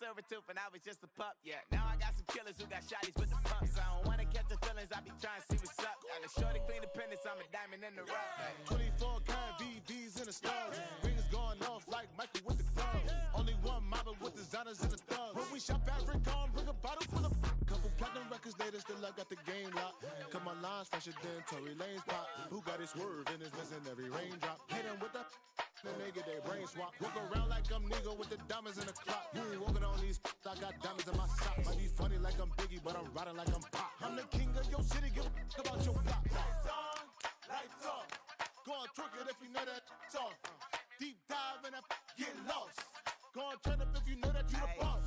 silver tooth and I was just a pup, yeah. Now I got some killers who got shotties with the pumps. I don't wanna catch the feelings, I be trying to see what's up. Got a shorty clean the pendants, I'm a diamond in the rough. 24 karat VVs in the stars. Rings going off like Michael with the club. Only one mobbing with designers in the thugs. When we shop at Rick on, bring a bottle full of couple platinum records later, still I got the game locked. Cut my lines fresher than Tory Lane's pop. Who got his swerve and is missing every raindrop. Hit him with the then they get their brain swap. Walk around like I'm Negro with the diamonds in the clock. You ain't walking on these, I got diamonds in my socks. Might be funny like I'm Biggie, but I'm riding like I'm Pop. I'm the king of your city, give a about your block. Lights on, lights off. Go on, twerk it if you know that off. Deep dive and get lost. Go on, turn up if you know that you the boss.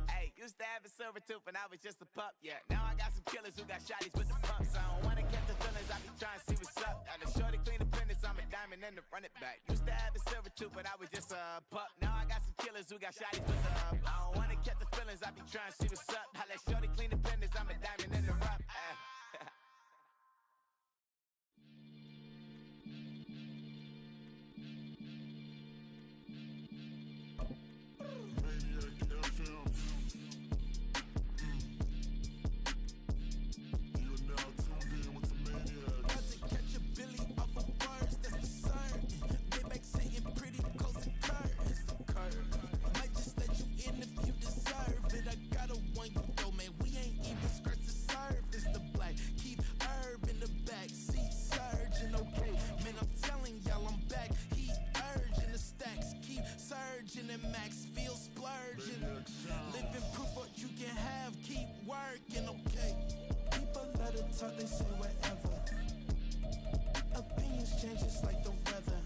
Hey, used to have a silver tooth and I was just a pup, yeah. Now I got some killers who got shotties with the pumps. I don't wanna catch the feelings, I be trying to see what's up. Got a shorty clean the pendants, I'm a diamond and to run it back. Used to have a silver tooth but I was just a pup. Now I got some killers who got shotties with the I don't wanna catch the feelings, I be trying to see what's up. I let shorty clean the pendants, I'm a diamond in the rough. They say whatever. Opinions change just like the weather.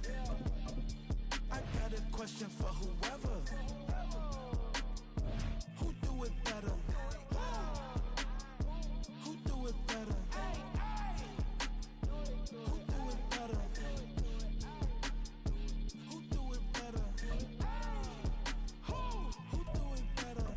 I got a question for whoever. Who do it better? Who do it better? Who do it better? Who do it better? Who do it better?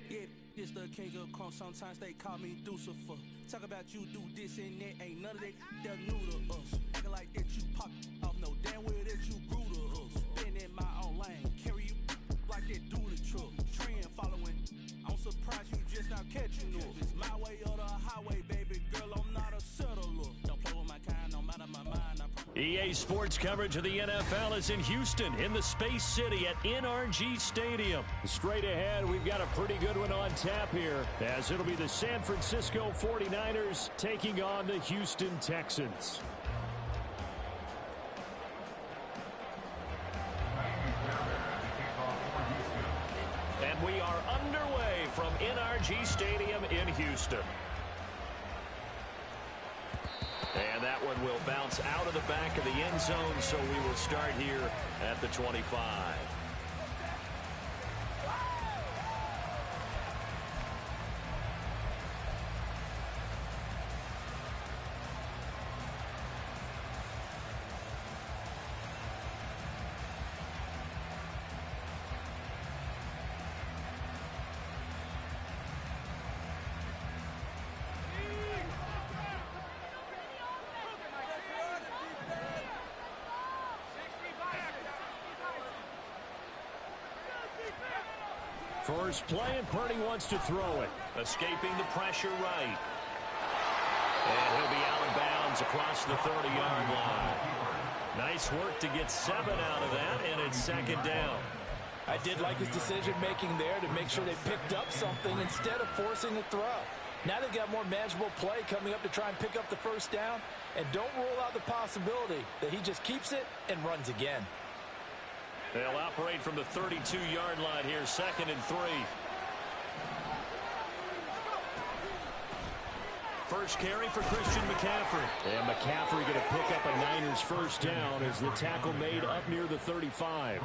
Yeah, this the king of crunk. Sometimes they call me Lucifer. Talk about you do this and that, ain't none of that, they're new to us. Acting like that you pop off, no damn well that you grew to us. Been in my own lane, carry you like that do the truck. Trend following, I'm surprised you just now catching up. It's my way or the highway, baby girl, I'm not a settler. Don't play with my kind, no matter my mind, I promise. EA Sports coverage of the NFL is in Houston, in the Space City at NRG Stadium. Straight ahead, we've got a pretty good one on tap here, as it'll be the San Francisco 49ers taking on the Houston Texans. And we are underway from NRG Stadium in Houston. And that one will bounce out of the back of the end zone, so we will start here at the 25. First play, and Purdy wants to throw it. Escaping the pressure right. And he'll be out of bounds across the 30-yard line. Nice work to get 7 out of that, and it's second down. I did like his decision-making there to make sure they picked up something instead of forcing the throw. Now they've got more manageable play coming up to try and pick up the first down, and don't rule out the possibility that he just keeps it and runs again. They'll operate from the 32-yard line here, 2nd and 3. First carry for Christian McCaffrey. And McCaffrey going to pick up a Niners first down as the tackle made up near the 35.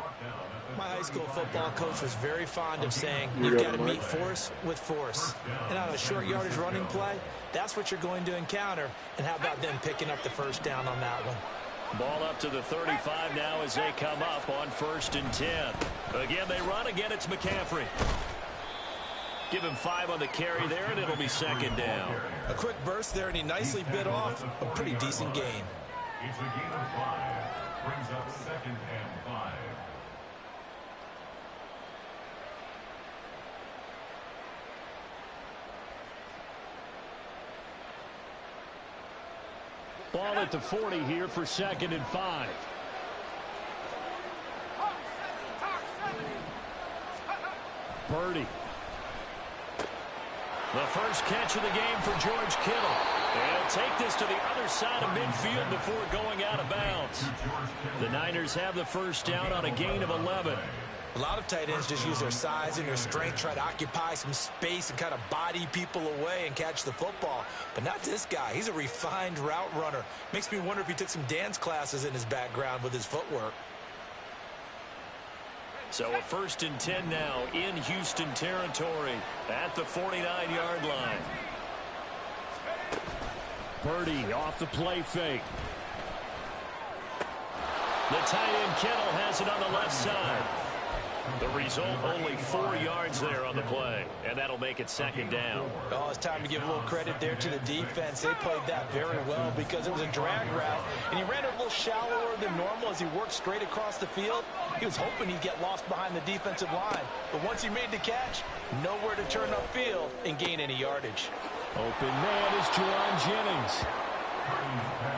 My high school football coach was very fond of saying, you've got to meet force with force. And on a short yardage running play, that's what you're going to encounter. And how about them picking up the first down on that one? Ball up to the 35 now as they come up on 1st and 10. Again, they run. Again, it's McCaffrey. Give him 5 on the carry there, and it'll be 2nd down. A quick burst there, and he nicely bit off a pretty decent gain. It's a gain of 5. Brings up 2nd and 5. Ball at the 40 here for 2nd and 5. Purdy. The first catch of the game for George Kittle. And take this to the other side of midfield before going out of bounds. The Niners have the first down on a gain of 11. A lot of tight ends just use their size and their strength, try to occupy some space and kind of body people away and catch the football. But not this guy. He's a refined route runner. Makes me wonder if he took some dance classes in his background with his footwork. So a 1st and 10 now in Houston territory at the 49-yard line. Purdy off the play fake. The tight end Kittle has it on the left side. The result, only 4 yards there on the play, and that'll make it 2nd down. Oh, it's time to give a little credit there to the defense. They played that very well because it was a drag route, and he ran it a little shallower than normal as he worked straight across the field. He was hoping he'd get lost behind the defensive line, but once he made the catch, nowhere to turn upfield and gain any yardage. Open man is Juwan Jennings.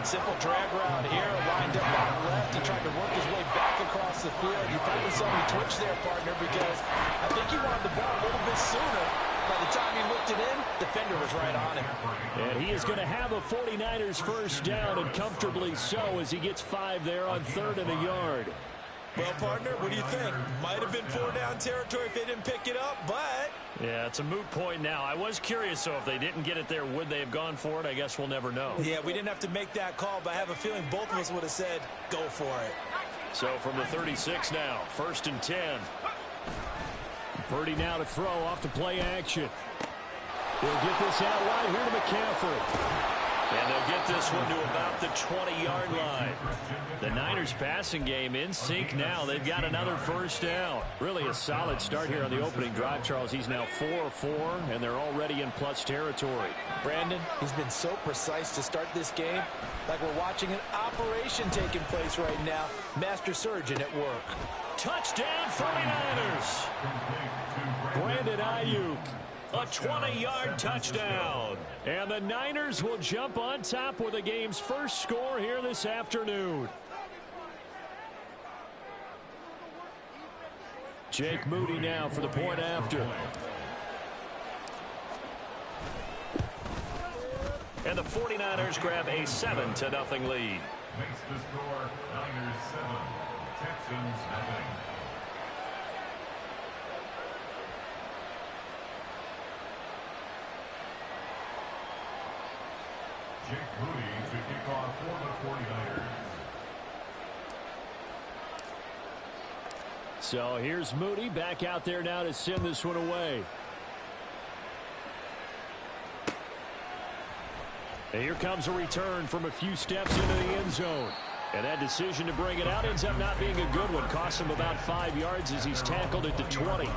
Simple drag route here, lined up on the left and tried to work his way back across the field. You probably saw me twitch there, partner, because I think he wanted the ball a little bit sooner. By the time he looked it in, the defender was right on him. And he is going to have a 49ers first down, and comfortably so, as he gets 5 there on 3rd and a yard. Well, partner, what do you think? Might have been 4-down territory if they didn't pick it up, but... Yeah, it's a moot point now. I was curious, so if they didn't get it there, would they have gone for it? I guess we'll never know. Yeah, we didn't have to make that call, but I have a feeling both of us would have said, go for it. So from the 36 now, 1st and 10. Purdy now to throw off the play action. He'll get this out wide here to McCaffrey. And they'll get this one to about the 20-yard line. The Niners passing game in sync now. They've got another first down. Really a solid start here on the opening drive, Charles. He's now 4 of 4, and they're already in plus territory. Brandon, he's been so precise to start this game. Like we're watching an operation taking place right now. Master surgeon at work. Touchdown 49ers. Brandon Ayuk. A 20-yard touchdown. And the Niners will jump on top with the game's first score here this afternoon. Jake Moody now for the point after. And the 49ers grab a 7-0 lead. Makes the score Niners 7, Texans 0. Jake Moody to kick off for the 49ers. So here's Moody back out there now to send this one away. And here comes a return from a few steps into the end zone. And that decision to bring it out ends up not being a good one. Costs him about 5 yards as he's tackled at the 20.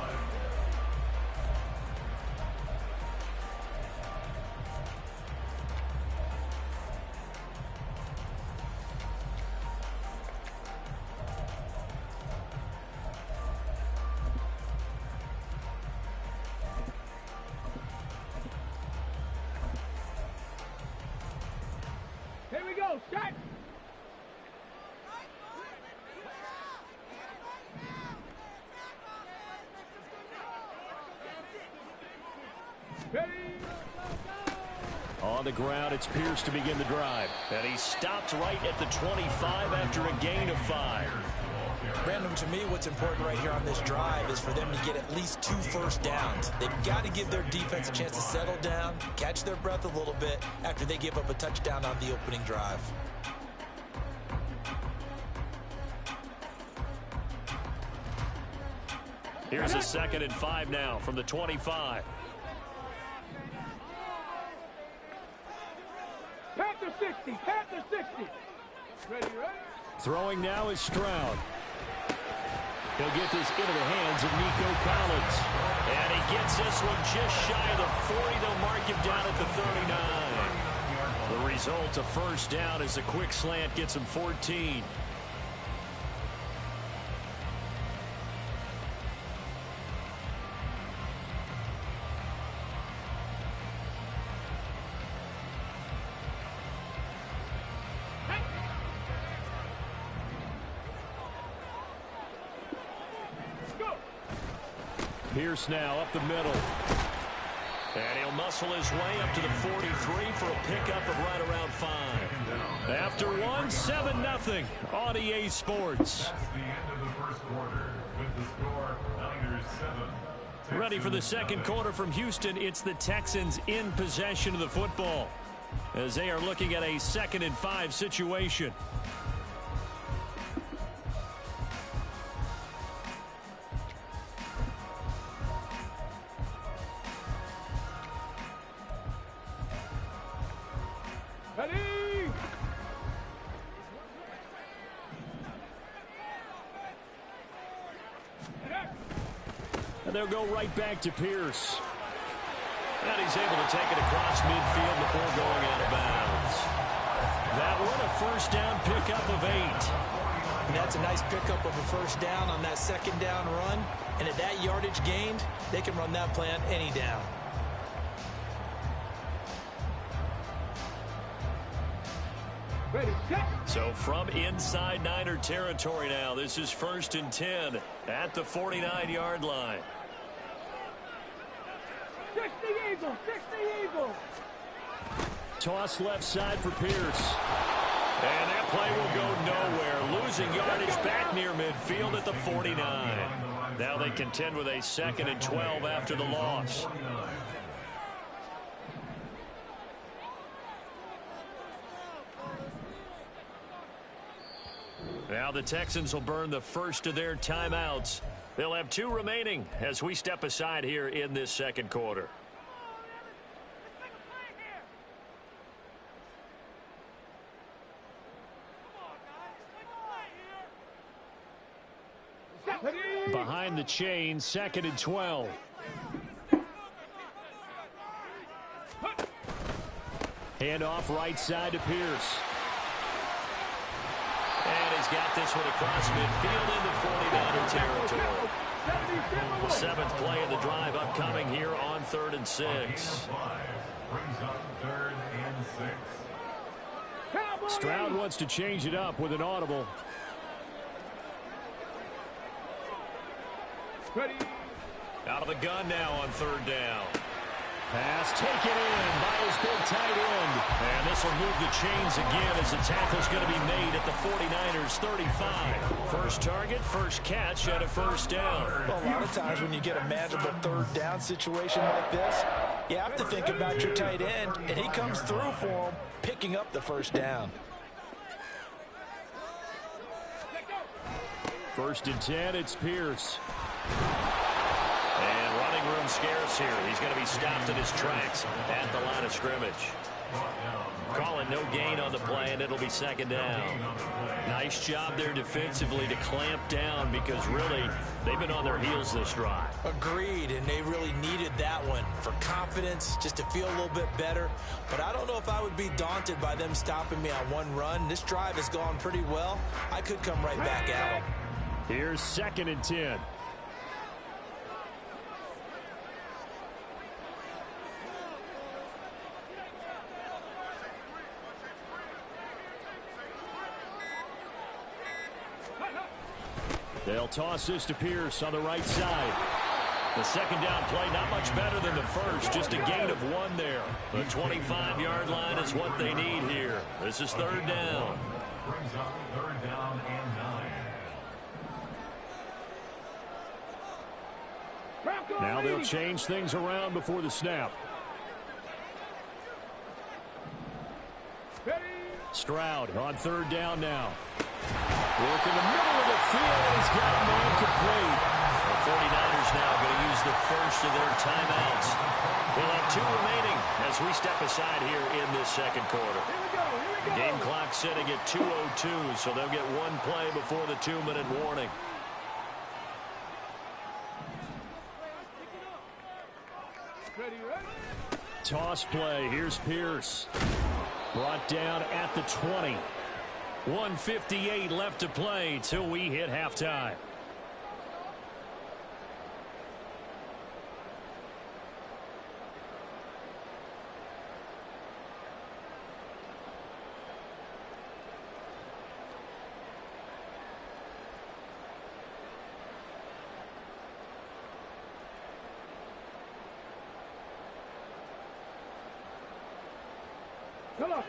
On the ground, it's Pierce to begin the drive. And he stopped right at the 25 after a gain of 5. Brandon, to me, what's important right here on this drive is for them to get at least 2 first downs. They've got to give their defense a chance to settle down, catch their breath a little bit after they give up a touchdown on the opening drive. Here's a 2nd and 5 now from the 25. Panther 60, Panther 60. Ready? Throwing now is Stroud. He'll get this into the hands of Nico Collins. And he gets this one just shy of the 40. They'll mark him down at the 39. The result, a first down as a quick slant gets him 14. Pierce now up the middle. And he'll muscle his way up to the 43 for a pickup of right around 5. After 1, 7-0 on EA Sports. That's the end of the first quarter with the score Niners 7. Ready for the second quarter from Houston. It's the Texans in possession of the football as they are looking at a 2nd and 5 situation. And they'll go right back to Pierce. And he's able to take it across midfield before going out of bounds. That one, a first down pickup of 8. And that's a nice pickup of a first down on that second down run. And at that yardage gained, they can run that play on any down. So from inside Niner territory now, this is 1st and 10 at the 49-yard line. 60 Eagles, 60 Eagles. Toss left side for Pierce. And that play will go nowhere. Losing yardage back near midfield at the 49. Now they contend with a 2nd and 12 after the loss. Now the Texans will burn the first of their timeouts. They'll have 2 remaining as we step aside here in this second quarter. Behind the chain, 2nd and 12. Hand off right side to Pierce. And he's got this one across midfield into 49er territory. The 7th play of the drive upcoming here on 3rd and 6. Brings up 3rd and 6. Stroud wants to change it up with an audible. Out of the gun now on 3rd down. Pass taken in by his big tight end. And this will move the chains again as the tackle's going to be made at the 49ers 35. First target, first catch at a first down. Well, a lot of times when you get a manageable 3rd down situation like this, you have to think about your tight end, and he comes through for him, picking up the first down. 1st and 10, it's Pierce. And running room scarce here. He's going to be stopped in his tracks at the line of scrimmage. Call it no gain on the play, and it'll be 2nd down. Nice job there defensively to clamp down because really they've been on their heels this drive. Agreed, and they really needed that one for confidence, just to feel a little bit better. But I don't know if I would be daunted by them stopping me on one run. This drive has gone pretty well. I could come right back at them. Here's 2nd and 10. They'll toss this to Pierce on the right side. The 2nd down play, not much better than the first, just a gain of 1 there. The 25-yard line is what they need here. This is 3rd down. Brings up 3rd down and 9. Now they'll change things around before the snap. Stroud on 3rd down now. Work in the middle of the field, and he's got a man complete. The 49ers now going to use the first of their timeouts. We'll have 2 remaining as we step aside here in this second quarter. The game clock sitting at 2:02, so they'll get 1 play before the 2-minute warning. Toss play. Here's Pierce. Brought down at the 20. 1:58 left to play till we hit halftime.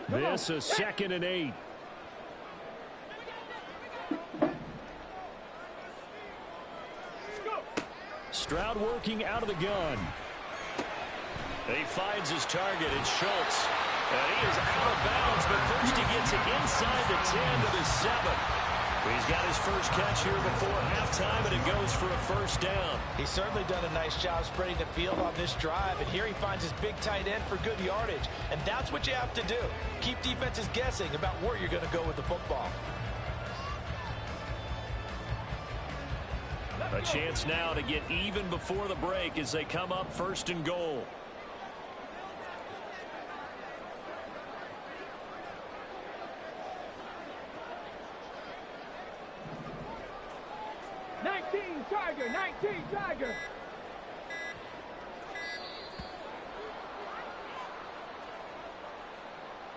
This is 2nd and 8. Stroud working out of the gun. He finds his target. It's Schultz. And he is out of bounds, but first he gets it inside the 10 to the 7. He's got his first catch here before halftime, and it goes for a first down. He's certainly done a nice job spreading the field on this drive, and here he finds his big tight end for good yardage. And that's what you have to do. Keep defenses guessing about where you're going to go with the football. A chance now to get even before the break as they come up 1st and goal. Tiger.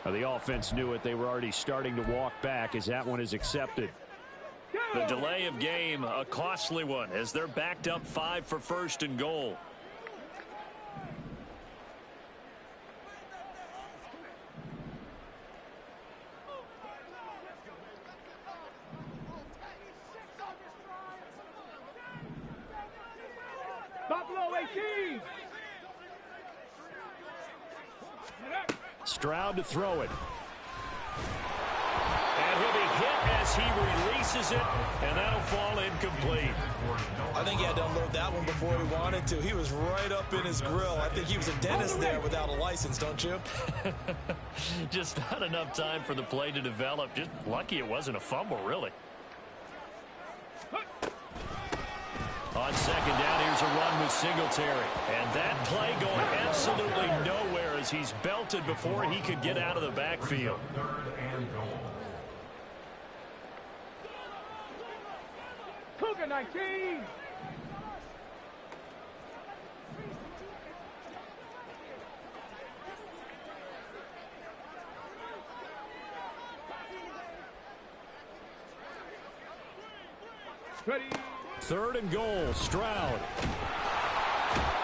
The offense knew it. They were already starting to walk back as that one is accepted. The delay of game, a costly one, as they're backed up 5 for 1st and goal. Buffalo 18. Stroud to throw it. And he'll be hit as he releases it, and that'll fall incomplete. I think he had to unload that one before he wanted to. He was right up in his grill. I think he was a dentist there without a license, don't you? Just not enough time for the play to develop. Just lucky it wasn't a fumble, really. On 2nd down, here's a run with Singletary. And that play going absolutely nowhere as he's belted before he could get out of the backfield. Cougar 19. Ready. 3rd and goal, Stroud.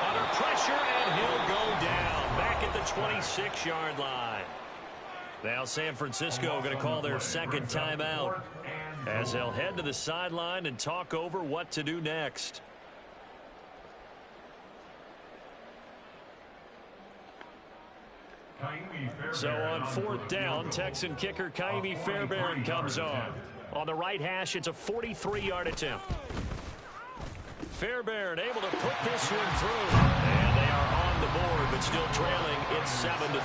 Under pressure, and he'll go down. Back at the 26-yard line. Now San Francisco going to call their 2nd timeout as they'll head to the sideline and talk over what to do next. So on 4th down, Texan kicker Kaimi Fairbairn comes on. On the right hash, it's a 43-yard attempt. Fairbairn able to put this one through. And they are on the board, but still trailing. It's 7-3.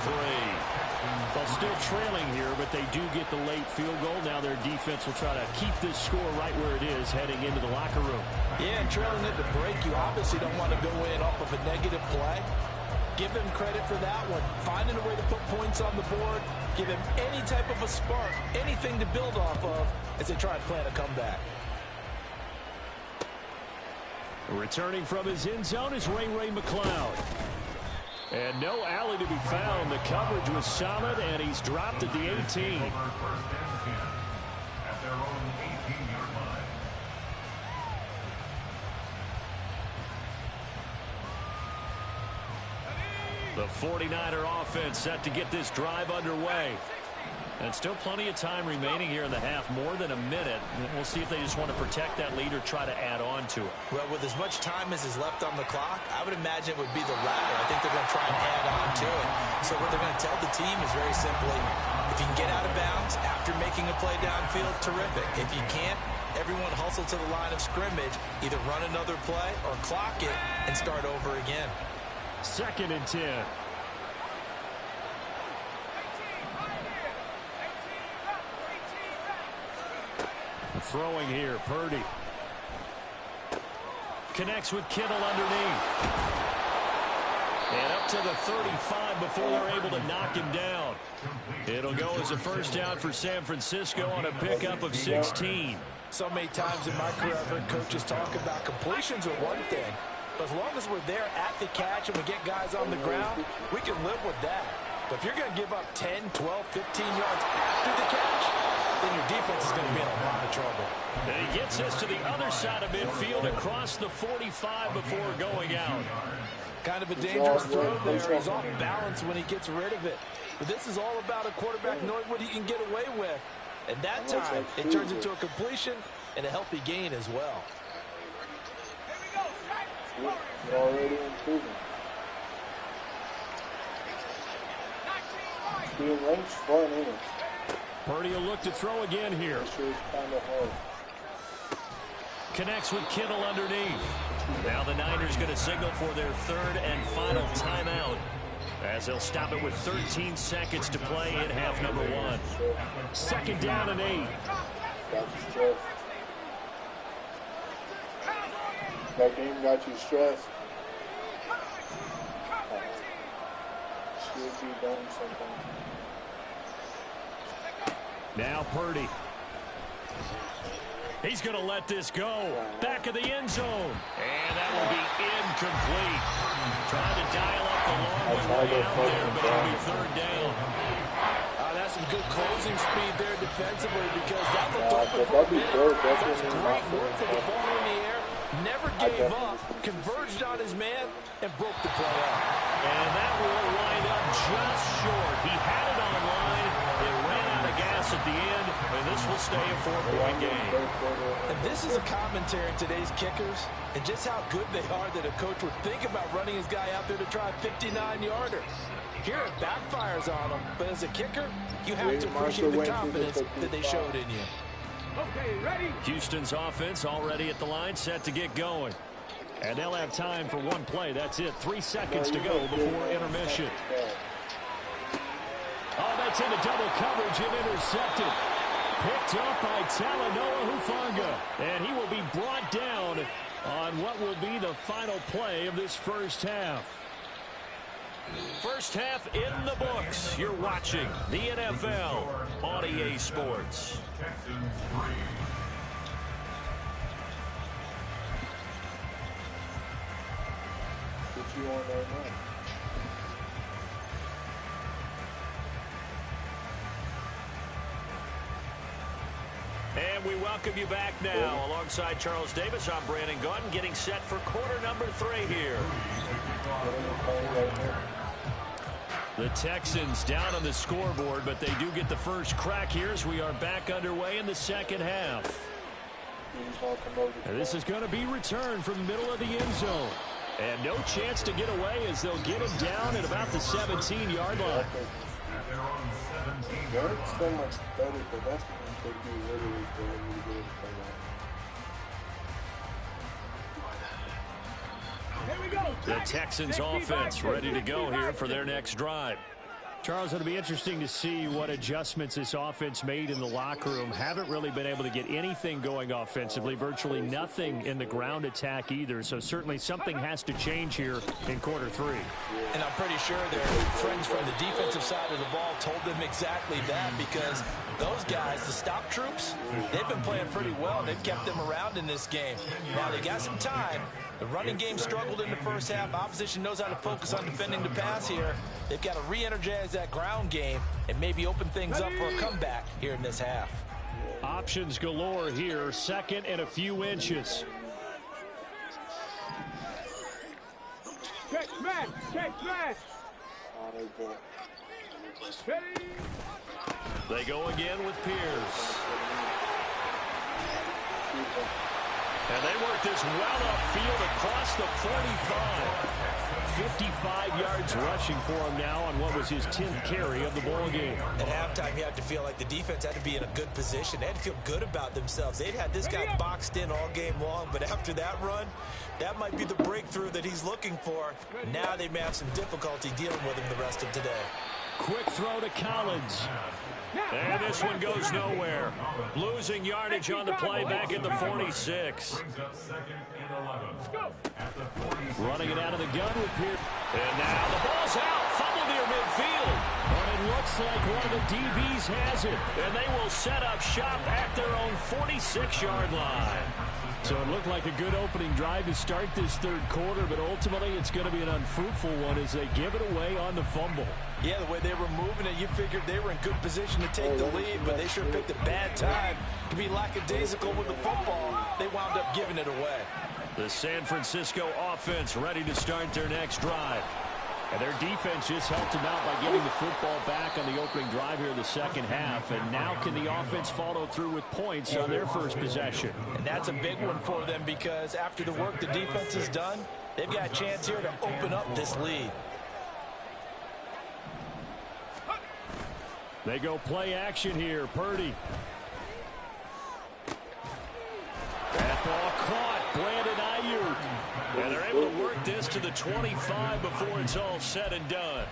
Well, still trailing here, but they do get the late field goal. Now their defense will try to keep this score right where it is heading into the locker room. Yeah, and trailing at the break, you obviously don't want to go in off of a negative play. Give them credit for that one. Finding a way to put points on the board. Give him any type of a spark, anything to build off of as they try and plan a comeback. Returning from his end zone is Ray McLeod. And no alley to be found. The coverage was solid, and he's dropped at the 18. At their own 18-yard line. The 49er offense set to get this drive underway. And still plenty of time remaining here in the half, more than a minute. We'll see if they just want to protect that lead or try to add on to it. Well, with as much time as is left on the clock, I would imagine it would be the latter. I think they're going to try and add on to it. So what they're going to tell the team is very simply, if you can get out of bounds after making a play downfield, terrific. If you can't, everyone hustle to the line of scrimmage, either run another play or clock it and start over again. 2nd and 10. Throwing here, Purdy. Connects with Kittle underneath. And up to the 35 before they're able to knock him down. It'll go as a first down for San Francisco on a pickup of 16. So many times in my career, I've heard coaches talk about completions are one thing. But as long as we're there at the catch and we get guys on the ground, we can live with that. But if you're going to give up 10, 12, 15 yards after the catch, then your defense is going to be in a lot of trouble. And he gets us to the other side of midfield across the 45 before going out. Kind of a dangerous throw there. He's off balance when he gets rid of it. But this is all about a quarterback knowing what he can get away with. And that time, it turns into a completion and a healthy gain as well. You're already improving. Being ranked far in. Purdy will look to throw again here. Sure it's kind of hard. Connects with Kittle underneath. Now the Niners going to signal for their third and final timeout, as they'll stop it with 13 seconds to play in half number 1. Second down and 8. That game got you stressed. Should be done something. Now Purdy. He's going to let this go. Back of the end zone. And that will be incomplete. Trying to dial up the long way out there, but it'll be third down. That's some good closing speed there defensively, because that looked open for a minute. That's great work with the ball in the air. Never gave up, converged on his man, and broke the play up. And that will wind up just short. He had it on line. It ran out of gas at the end, and this will stay a 4-point game. And this is a commentary on today's kickers and just how good they are that a coach would think about running his guy out there to try a 59-yarder. Here it backfires on him, but as a kicker, you have to appreciate the confidence that they showed in you. Okay, ready? Houston's offense already at the line, set to get going. And they'll have time for one play. That's it. 3 seconds to go before intermission. Oh, that's into double coverage and intercepted. Picked up by Talanoa Hufanga. And he will be brought down on what will be the final play of this first half. First half in the books. You're watching the NFL on EA Sports. Put you on right now. And we welcome you back now. Alongside Charles Davis, I'm Brandon Gaudin, getting set for quarter number 3 here. The Texans down on the scoreboard, but they do get the first crack here as we are back underway in the second half. And this is going to be returned from the middle of the end zone. And no chance to get away as they'll get him down at about the 17-yard line. That's so much better, but that's going to take you literally for when you get Here we go. The Texans offense ready to go here for their next drive. Charles, it'll be interesting to see what adjustments this offense made in the locker room. Haven't really been able to get anything going offensively, virtually nothing in the ground attack either. So certainly something has to change here in quarter 3. And I'm pretty sure their friends from the defensive side of the ball told them exactly that, because those guys, the stop troops, they've been playing pretty well. They've kept them around in this game. Now they got some time. The running game struggled in the first half. Opposition knows how to focus on defending the pass here. They've got to re-energize that ground game and maybe open things up for a comeback here in this half. Options galore here. Second and a few inches. Check smash. Check smash. Ready? They go again with Pierce. And they work this well upfield across the 45. 55 yards rushing for him now on what was his 10th carry of the ball game. At halftime, you had to feel like the defense had to be in a good position. They had to feel good about themselves. They'd had this guy boxed in all game long, but after that run, that might be the breakthrough that he's looking for. Now they may have some difficulty dealing with him the rest of today. Quick throw to Collins. And this one goes nowhere. Losing yardage on the play back at the 46. Running it out of the gun with Pierce. And now the ball's out. Fumble near midfield. But it looks like one of the DBs has it. And they will set up shop at their own 46-yard line. So it looked like a good opening drive to start this third quarter, but ultimately it's going to be an unfruitful one as they give it away on the fumble. Yeah, the way they were moving it, you figured they were in good position to take the lead, but they sure picked a bad time to be lackadaisical with the football. They wound up giving it away. The San Francisco offense ready to start their next drive. And their defense just helped them out by getting the football back on the opening drive here in the second half. And now can the offense follow through with points on their first possession? And that's a big one for them because after the work the defense has done, they've got a chance here to open up this lead. They go play action here. Purdy. That ball caught. Brandon Ayuk. And they're able to work this to the 25 before it's all said and done.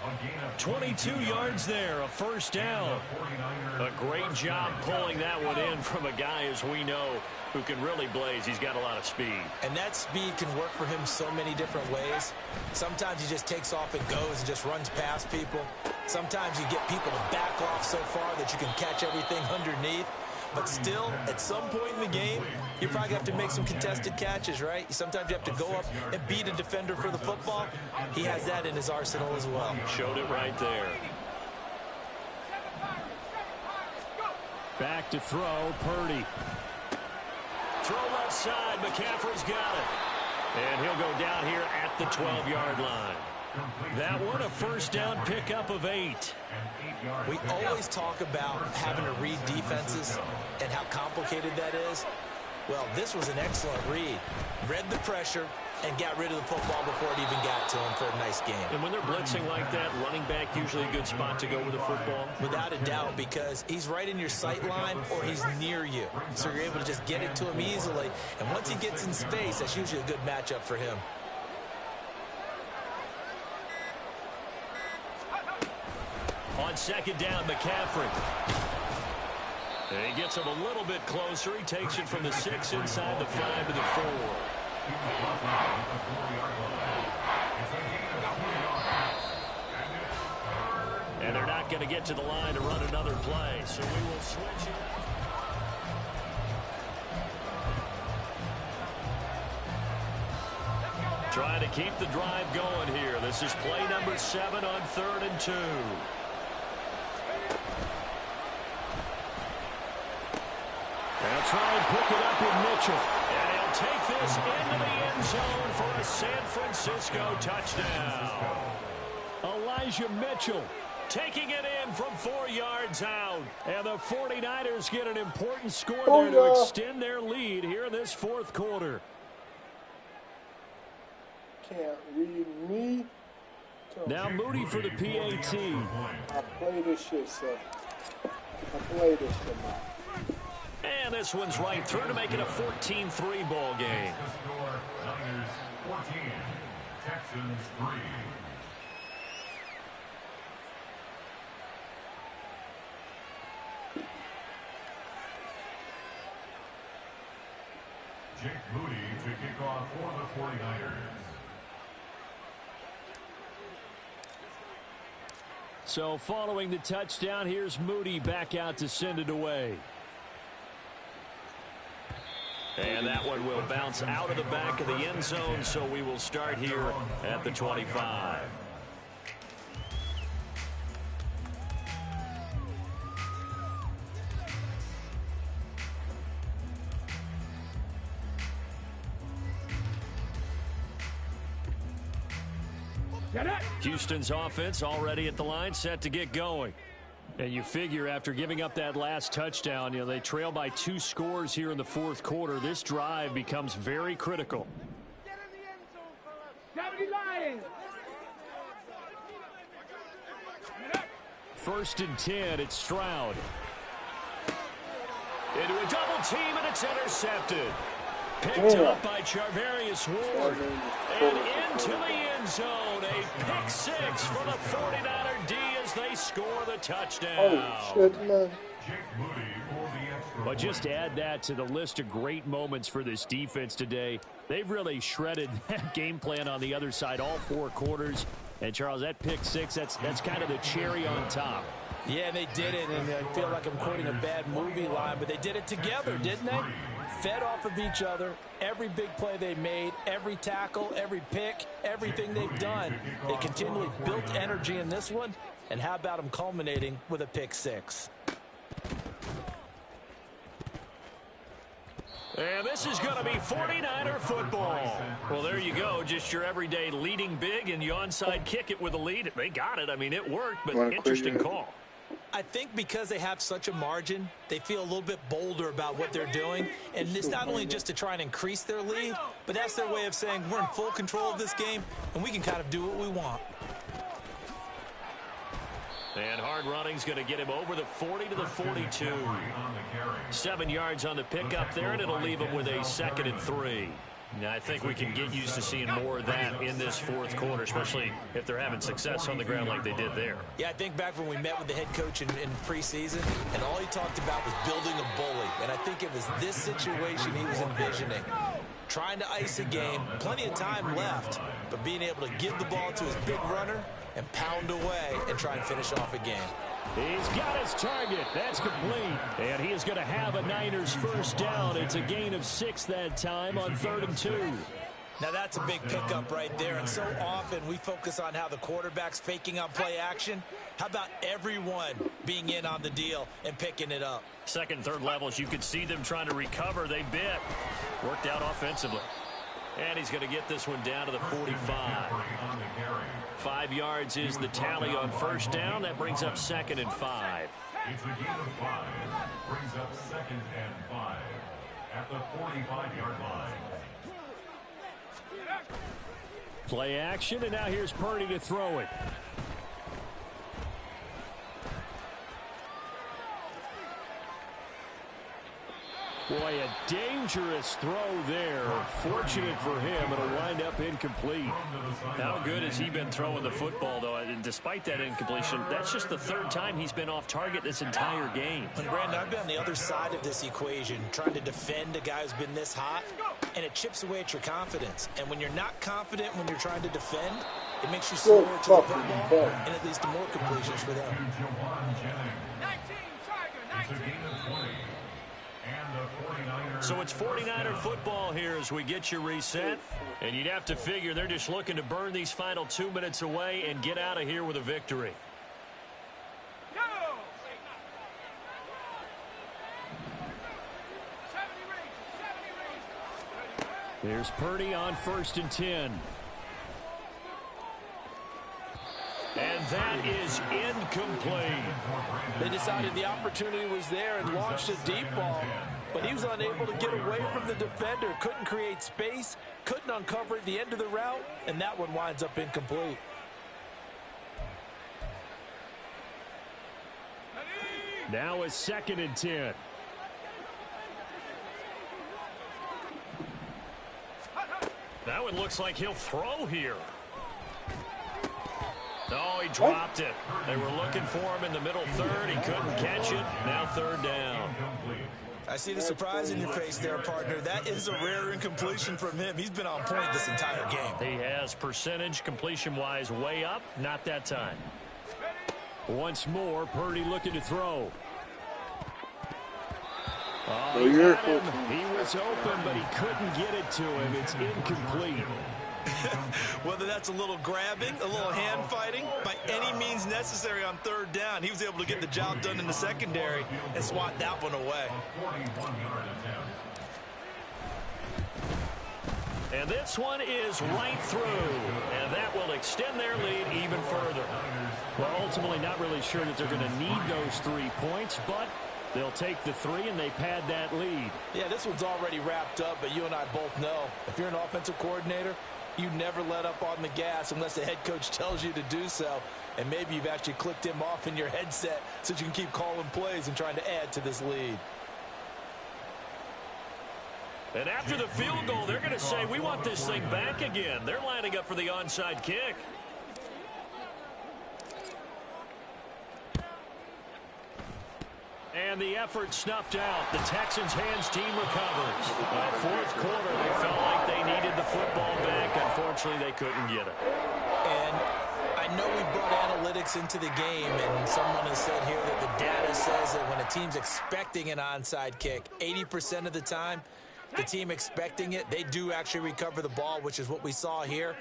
22 yards there, a first down. A great job pulling that one in from a guy, as we know, who can really blaze. He's got a lot of speed. And that speed can work for him so many different ways. Sometimes he just takes off and goes and just runs past people. Sometimes you get people to back off so far that you can catch everything underneath. But still, at some point in the game, you probably have to make some contested catches, right? Sometimes you have to go up and beat a defender for the football. He has that in his arsenal as well. Showed it right there. Back to throw, Purdy. Throw left side, McCaffrey's got it. And he'll go down here at the 12-yard line. That one a first down pickup of 8. We always talk about having to read defenses and how complicated that is. Well, this was an excellent read. Read the pressure and got rid of the football before it even got to him for a nice game. And when they're blitzing like that, running back usually a good spot to go with the football? Without a doubt, because he's right in your sight line or he's near you. So you're able to just get it to him easily. And once he gets in space, that's usually a good matchup for him. On second down, McCaffrey. And he gets him a little bit closer. He takes it from the 6 inside the 5 to the 4. And they're not going to get to the line to run another play, so we will switch it. Trying to keep the drive going here. This is play number 7 on 3rd and 2. They'll try and pick it up with Mitchell. And he'll take this into the end zone for a San Francisco touchdown. Elijah Mitchell taking it in from 4 yards out. And the 49ers get an important score there to extend their lead here in this fourth quarter. Can't read me. Now Moody for the PAT. I play this shit, sir. I play this shit, man. And this one's right through to make it a 14-3 ball game. Niners 14, Texans 3. Jake Moody to kick off for the 49ers. So following the touchdown, here's Moody back out to send it away. And that one will bounce out of the back of the end zone, so we will start here at the 25. Houston's offense already at the line, set to get going. And you figure after giving up that last touchdown, they trail by 2 scores here in the fourth quarter. This drive becomes very critical. Get in the end zone, fellas. 70 Lions. 1st and 10, it's Stroud. Into a double team, and it's intercepted. Picked up by Charvarius Ward. And into the end zone. A pick 6 for the 49er D as they score the touchdown. Oh, shit, man. But just add that to the list of great moments for this defense today. They've really shredded that game plan on the other side all 4 quarters. And, Charles, that pick 6, that's kind of the cherry on top. Yeah, they did it, and I feel like I'm quoting a bad movie line, but they did it together, didn't they? Fed off of each other, every big play they made, every tackle, every pick, everything they've done. They continually built energy in this one, and how about them culminating with a pick 6? And this is going to be 49er football. Well, there you go. Just your everyday leading big, and you onside kick it with a lead. They got it. I mean, it worked, but interesting call. I think because they have such a margin, they feel a little bit bolder about what they're doing. And it's not only just to try and increase their lead, but that's their way of saying we're in full control of this game, and we can kind of do what we want. And hard running's going to get him over the 40 to the 42. 7 yards on the pickup there, and it'll leave him with a 2nd and 3. Now, I think we can get used to seeing more of that in this fourth quarter, especially if they're having success on the ground like they did there. Yeah, I think back when we met with the head coach in preseason, and all he talked about was building a bully. And I think it was this situation he was envisioning. Trying to ice a game, plenty of time left, but being able to give the ball to his big runner and pound away and try and finish off a game. He's got his target. That's complete. And he is going to have a Niners first down. It's a gain of 6 that time on 3rd and 2. Now that's a big pickup right there. And so often we focus on how the quarterback's faking on play action. How about everyone being in on the deal and picking it up? Second and third levels, you could see them trying to recover. They bit. Worked out offensively. And he's going to get this one down to the 45. 5 yards is the tally on first down. That brings up 2nd and 5. It's a gain of 5. Brings up 2nd and 5 at the 45-yard line. Play action, and now here's Purdy to throw it. Boy, a dangerous throw there. Fortunate for him, it'll wind up incomplete. How good has he been throwing the football, though? And despite that incompletion, that's just the 3rd time he's been off target this entire game. And Brandon, I've been on the other side of this equation, trying to defend a guy who's been this hot, and it chips away at your confidence. And when you're not confident when you're trying to defend, it makes you slower to the football, and it leads to more completions for them. 19, it's a gain of 20. So it's 49er football here as we get you reset. And you'd have to figure they're just looking to burn these final 2 minutes away and get out of here with a victory. Here's Purdy on 1st and 10. And that is incomplete. They decided the opportunity was there and launched a deep ball, but he was unable to get away from the defender, couldn't create space, couldn't uncover at the end of the route, and that one winds up incomplete. Now a 2nd and 10. That one looks like he'll throw here. Oh, he dropped it. They were looking for him in the middle 3rd. He couldn't catch it. Now 3rd down. I see the surprise in your face there, partner. That is a rare incompletion from him. He's been on point this entire game. He has percentage completion-wise way up. Not that time. Once more, Purdy looking to throw. Oh, he had him. He was open, but he couldn't get it to him. It's incomplete. Whether that's a little grabbing, a little hand fighting, by any means necessary on 3rd down, he was able to get the job done in the secondary and swat that one away. And this one is right through, and that will extend their lead even further. Well, ultimately not really sure that they're going to need those 3 points, but they'll take the 3 and they pad that lead. Yeah, this one's already wrapped up, but you and I both know if you're an offensive coordinator, you never let up on the gas unless the head coach tells you to do so. And maybe you've actually clicked him off in your headset so you can keep calling plays and trying to add to this lead. And after the field goal, they're going to say, we want this thing back again. They're lining up for the onside kick. And the effort snuffed out. The Texans' hands team recovers. Fourth quarter, they felt like they needed the football back. Unfortunately, they couldn't get it. And I know we brought analytics into the game, and someone has said here that the data says that when a team's expecting an onside kick, 80% of the time, the team expecting it, they do actually recover the ball, which is what we saw here.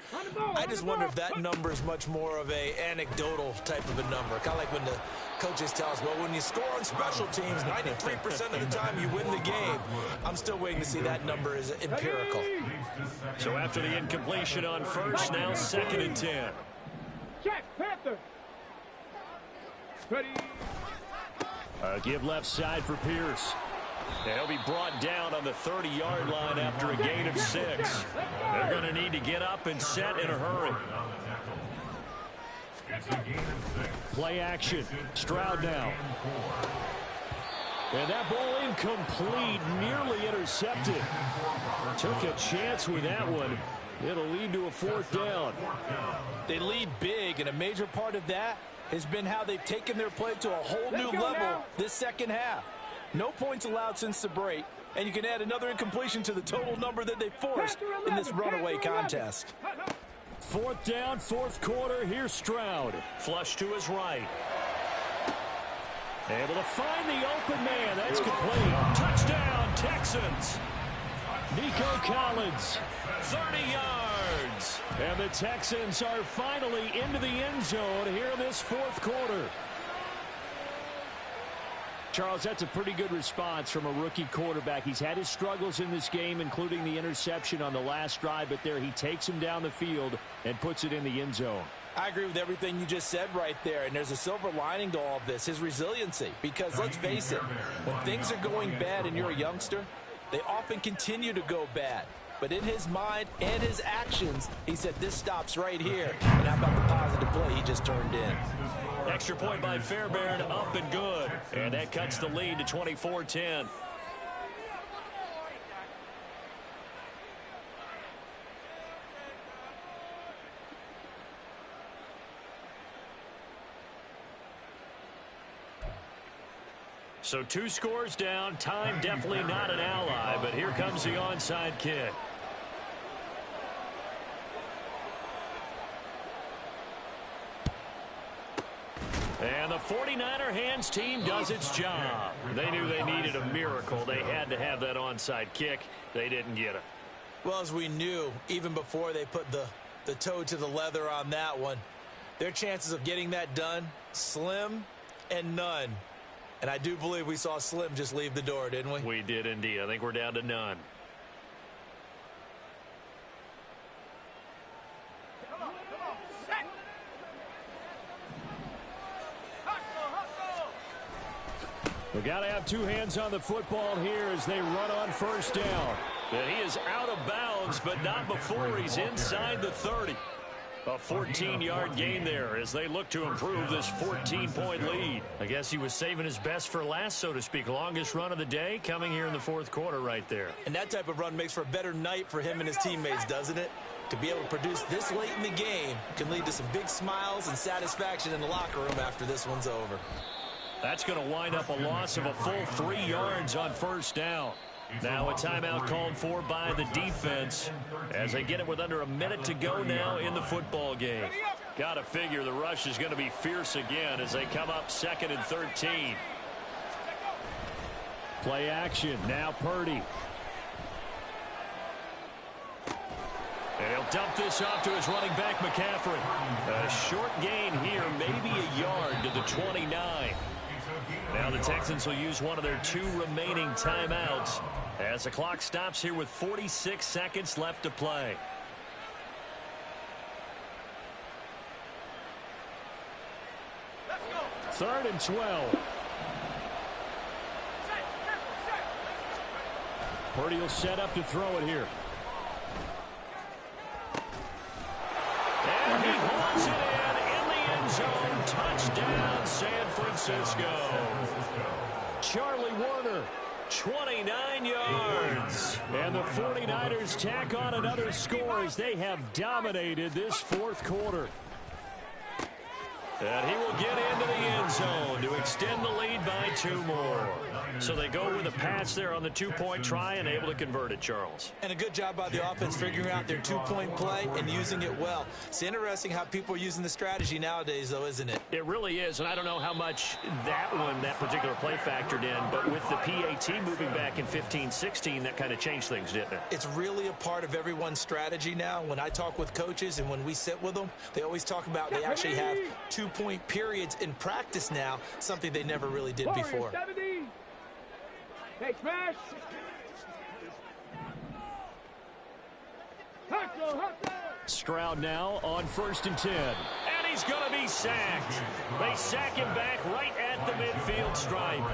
I just wonder if that number is much more of a anecdotal type of a number. Kind of like when the coaches tell us, well, when you score on special teams, 93% of the time you win the game. I'm still waiting to see that number is empirical. So after the incompletion on first, now 2nd and 10. Check, Panther. Ready. Give left side for Pierce. And he'll be brought down on the 30-yard line after a gain of 6. They're going to need to get up and set in a hurry. Play action. Stroud now. And that ball incomplete, nearly intercepted. Took a chance with that one. It'll lead to a 4th down. They lead big, and a major part of that has been how they've taken their play to a whole new level this second half. No points allowed since the break, and you can add another incompletion to the total number that they forced in this runaway contest. 4th down, 4th quarter. Here's Stroud. Flush to his right. Able to find the open man. That's complete. Touchdown, Texans. Nico Collins, 30 yards. And the Texans are finally into the end zone here in this 4th quarter. Charles, that's a pretty good response from a rookie quarterback. He's had his struggles in this game, including the interception on the last drive, but there he takes him down the field and puts it in the end zone. I agree with everything you just said right there, and there's a silver lining to all of this, his resiliency. Because let's face it, when things are going bad and you're a youngster, they often continue to go bad. But in his mind and his actions, he said this stops right here. And how about the positive play he just turned in? Extra point by Fairbairn, up and good. And that cuts the lead to 24-10. So 2 scores down. Time definitely not an ally, but here comes the onside kick. And the 49er hands team does its job. They knew they needed a miracle. They had to have that onside kick. They didn't get it. Well, as we knew, even before they put the toe to the leather on that one, their chances of getting that done, slim and none. And I do believe we saw Slim just leave the door, didn't we? We did indeed. I think we're down to none. We got to have 2 hands on the football here as they run on first down. And he is out of bounds, but not before he's inside the 30. A 14-yard gain there as they look to improve this 14-point lead. I guess he was saving his best for last, so to speak. Longest run of the day coming here in the 4th quarter right there. And that type of run makes for a better night for him and his teammates, doesn't it? To be able to produce this late in the game can lead to some big smiles and satisfaction in the locker room after this one's over. That's going to wind up a loss of a full 3 yards on first down. Now a timeout called for by the defense as they get it with under a minute to go now in the football game. Got to figure the rush is going to be fierce again as they come up 2nd and 13. Play action. Now Purdy. And he'll dump this off to his running back, McCaffrey. A short gain here, maybe a yard to the 29. Now the Texans will use one of their 2 remaining timeouts as the clock stops here with 46 seconds left to play. Third and 12. Purdy will set up to throw it here. And he hauls it in the end zone. Touchdown, San Francisco. Charlie Warner, 29 yards. And the 49ers tack on another score as they have dominated this 4th quarter. And he will get into the end zone to extend the lead by 2 more. So they go with a pass there on the 2-point try and able to convert it, Charles. And a good job by the offense figuring out their 2-point play and using it well. It's interesting how people are using the strategy nowadays, though, isn't it? It really is, and I don't know how much that particular play factored in, but with the PAT moving back in 15-16, that kind of changed things, didn't it? It's really a part of everyone's strategy now. When I talk with coaches and when we sit with them, they always talk about they actually have 2-point periods in practice now, something they never really did before. Hey, smash! Stroud now on 1st and 10. And he's going to be sacked. They sack him back right at the midfield stripe.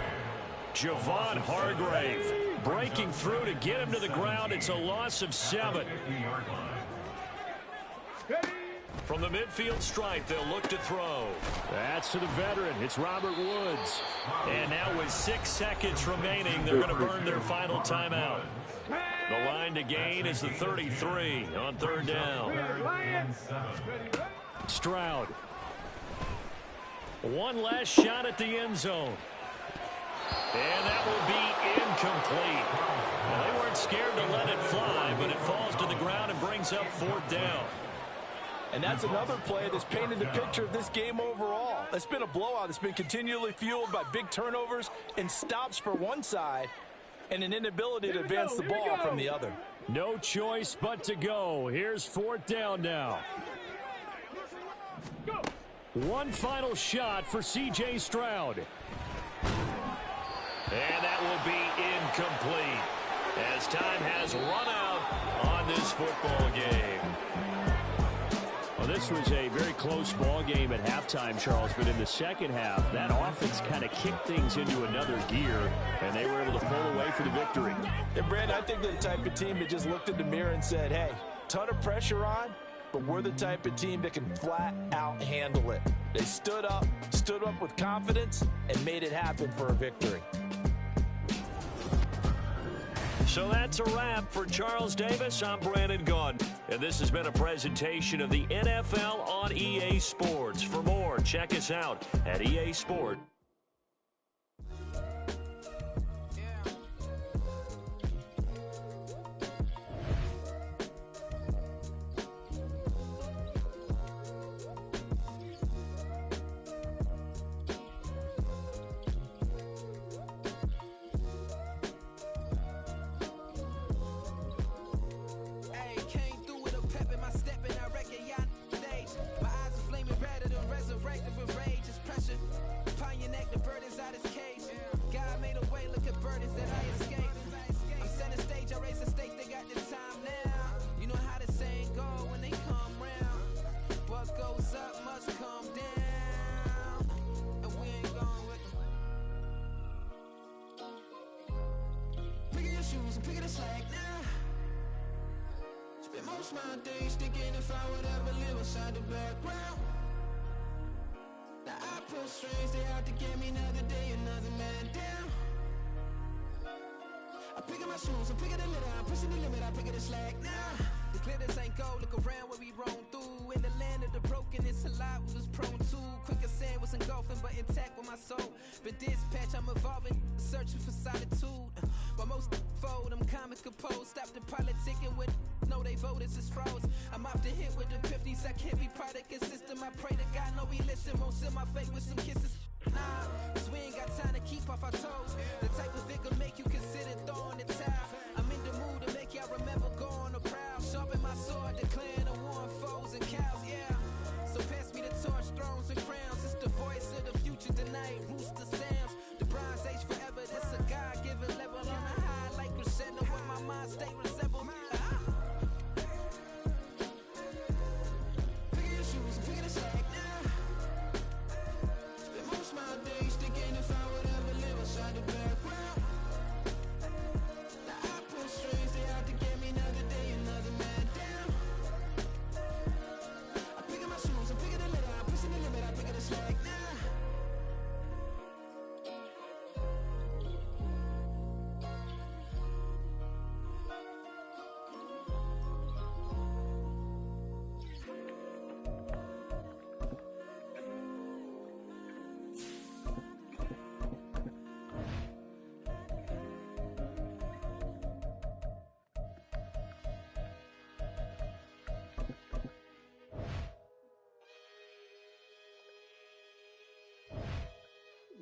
Javon Hargrave breaking through to get him to the ground. It's a loss of 7. From the midfield stripe, they'll look to throw. That's to the veteran. It's Robert Woods. And now with 6 seconds remaining, they're going to burn their final timeout. The line to gain is the 33 on 3rd down. Stroud. One last shot at the end zone. And that will be incomplete. Well, they weren't scared to let it fly, but it falls to the ground and brings up 4th down. And that's another play that's painted the picture of this game overall. It's been a blowout. It's been continually fueled by big turnovers and stops for one side and an inability to advance the ball from the other. No choice but to go. Here's 4th down now. One final shot for C.J. Stroud. And that will be incomplete as time has run out on this football game. Well, this was a very close ball game at halftime, Charles, but in the second half, that offense kind of kicked things into another gear, and they were able to pull away for the victory. And, Brandon, I think they're the type of team that just looked in the mirror and said, hey, ton of pressure on, but we're the type of team that can flat out handle it. They stood up with confidence, and made it happen for a victory. So that's a wrap for Charles Davis. I'm Brandon Gaudin, and this has been a presentation of the NFL on EA Sports. For more, check us out at EA Sport. My days thinking if I would ever live inside the background. Now I pull strings, they out to get me another day, another man down. I'm picking my shoes, I'm picking the litter, I'm pushing the limit, I'm picking the slack now. The glitters ain't gold, look around where we roam through. In the land of the broken, it's a lot we was prone to. Quicker sand was engulfing, but intact with my soul. Been dispatched, I'm evolving, searching for solitude. While most fold, I'm comic composed. Stop the politicking with no, they voters is froze. I'm off the hit with the 50s. I can't be product and system. I pray to God, no, we listen. Won't send my fate with some kisses. Nah, cause we ain't got time to keep off our toes. The type of vigor make you consider throwing the towel. I'm in the mood to make y'all remember going to proud. Sharpen my sword, declaring the war on foes and cows, yeah. So pass me the torch, thrones and crowns. It's the voice of the future tonight. Rooster sounds. The Bronze Age forever. This a God-given level on a high like crescendo. Where my mind stay resemble. My days thinking if I would ever live inside the background.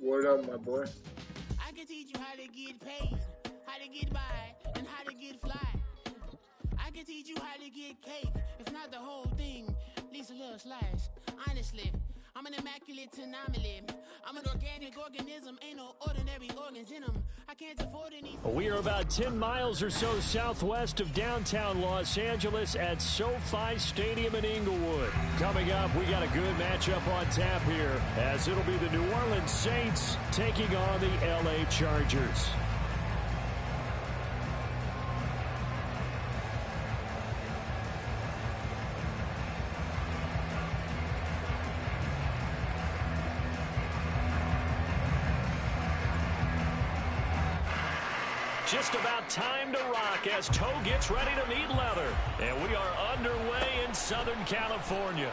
Word up, my boy. I can teach you how to get paid, how to get by, and how to get fly. I can teach you how to get cake, if not the whole thing, at least a little slice. Honestly, I'm an immaculate anomaly. I'm an organic organism, ain't no ordinary organs in them. I can't afford any. We are about 10 miles or so southwest of downtown Los Angeles at SoFi Stadium in Inglewood. Coming up, we got a good matchup on tap here, as it'll be the New Orleans Saints taking on the LA Chargers. Just about time to rock as Toe gets ready to meet leather. And we are underway in Southern California.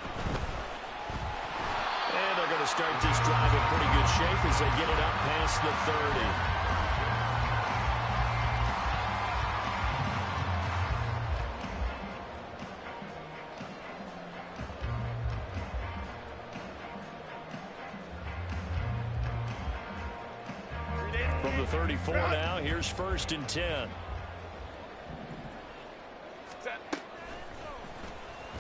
And they're going to start this drive in pretty good shape as they get it up past the 30. From the 34 now, here's 1st and 10.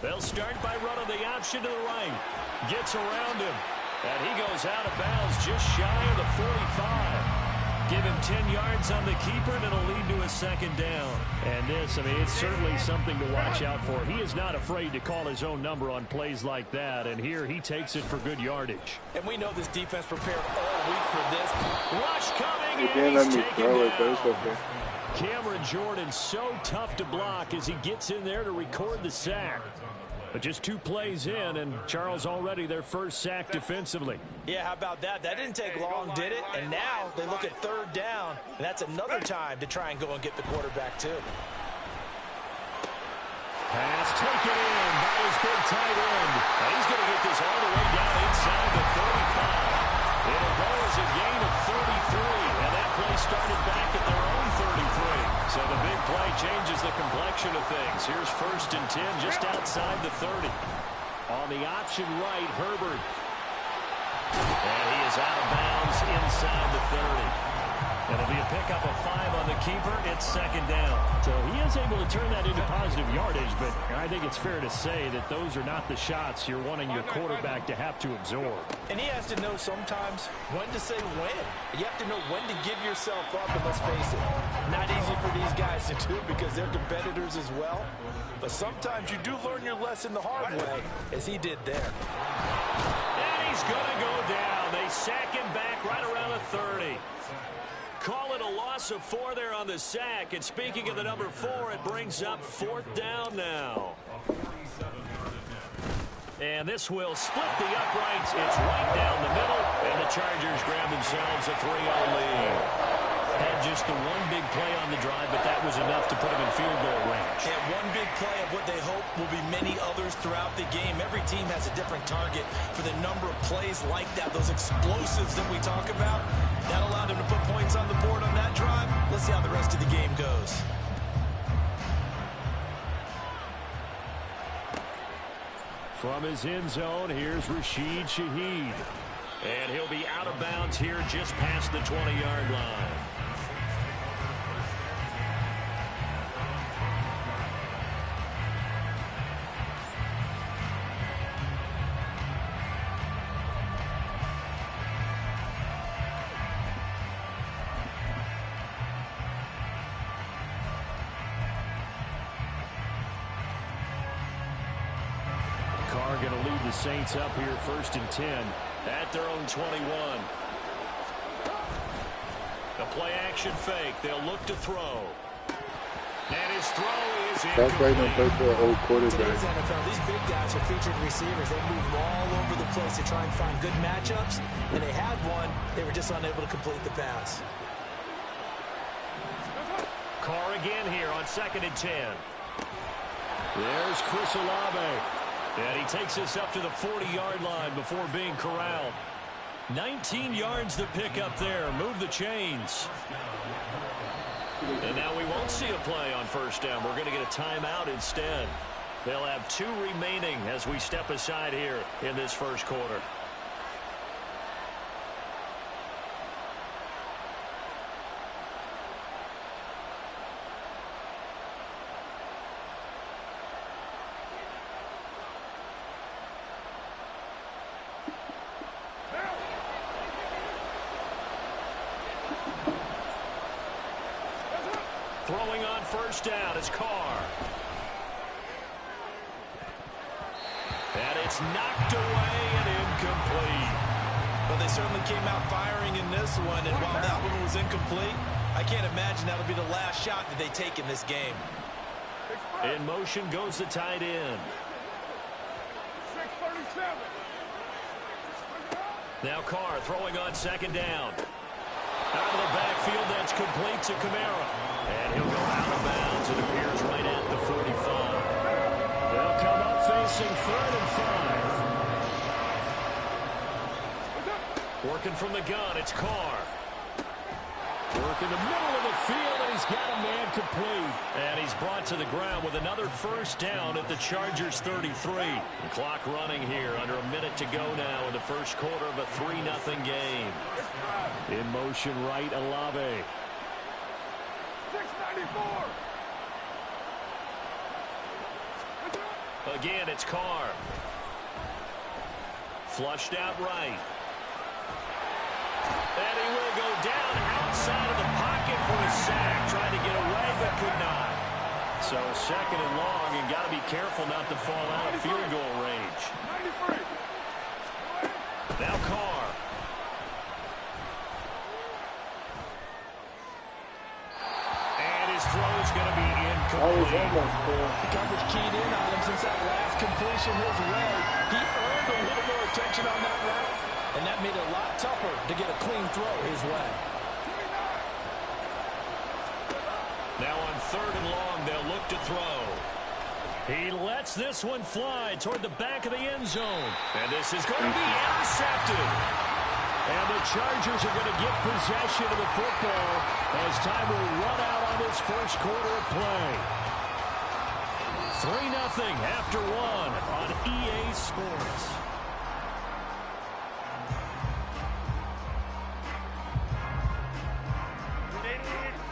They'll start by running the option to the right. Gets around him. And he goes out of bounds just shy of the 45. Give him 10 yards on the keeper, and it'll lead to a 2nd down. And this, I mean, it's certainly something to watch out for. He is not afraid to call his own number on plays like that. And here he takes it for good yardage. And we know this defense prepared all week for this. Rush coming, They and let he's me taken throw it, but down. it's okay. Cameron Jordan so tough to block as he gets in there to record the sack. But just 2 plays in, and Charles already their first sack defensively. Yeah, how about that? That didn't take long, did it? And now they look at 3rd down, and that's another time to try and go and get the quarterback, too. Pass taken in by his big tight end. And he's going to get this all the way down inside the 35. It'll go as a gain of 33, and that play started back at their own 33. So the big play changes the complexion of things. Here's 1st and 10 just outside the 30. On the option right, Herbert. And he is out of bounds inside the 30. It'll be a pickup of 5 on the keeper. It's 2nd down. So he is able to turn that into positive yardage, but I think it's fair to say that those are not the shots you're wanting your quarterback to have to absorb. And he has to know sometimes when to say when. You have to know when to give yourself up, and let's face it, not easy for these guys to do because they're competitors as well. But sometimes you do learn your lesson the hard way, as he did there. And he's going to go down. They sack him back right around the 30. Call it a loss of 4 there on the sack. And speaking of the number 4, it brings up 4th down now. And this will split the uprights. It's right down the middle. And the Chargers grab themselves a 3-0 lead. Had just the one big play on the drive, but that was enough to put them in field goal range. And one big play of what they hope will be many others throughout the game. Every team has a different target for the number of plays like that, those explosives that we talk about. That allowed them to put points on the board on that drive. Let's see how the rest of the game goes. From his end zone, here's Rashid Shaheed. And he'll be out of bounds here just past the 20-yard line. Carr going to lead the Saints up here 1st and 10 at their own 21. The play action fake. They'll look to throw. And his throw is incomplete. That's why you don't play for an old quarterback. Today's NFL, these big guys are featured receivers. They move all over the place to try and find good matchups. And they had one. They were just unable to complete the pass. Carr again here on 2nd and 10. There's Chris Olave. And he takes us up to the 40-yard line before being corralled. 19 yards to pick up there. Move the chains. And now we won't see a play on 1st down. We're going to get a timeout instead. They'll have 2 remaining as we step aside here in this 1st quarter. Throwing on first down is Carr. And it's knocked away and incomplete. Well, they certainly came out firing in this one, and while that one was incomplete, I can't imagine that'll be the last shot that they take in this game. In motion goes the tight end. 637. Now Carr throwing on second down. Out of the backfield, that's complete to Kamara. And he'll go out of bounds. It appears right at the 45. They'll come up facing 3rd and 5. Working from the gun, it's Carr. Work in the middle of the field, and he's got a man complete. And he's brought to the ground with another first down at the Chargers' 33. The clock running here, under a minute to go now in the first quarter of a 3-0 game. In motion right, Olave. 694. Again, it's Carr. Flushed out right. And he will go down outside of the pocket for a sack. Tried to get away, but could not. So 2nd and long, and got to be careful not to fall out of field goal range. 93. Now Carr. And his throw is going to be incomplete. Coverage keyed in on him since that last completion his way. He earned a little more attention on that route, and that made it a lot tougher to get a clean throw his way. Now on 3rd and long, they'll look to throw. He lets this one fly toward the back of the end zone. And this is going to be intercepted. And the Chargers are going to get possession of the football as time will run out on this first quarter of play. 3-0 after 1 on EA Sports.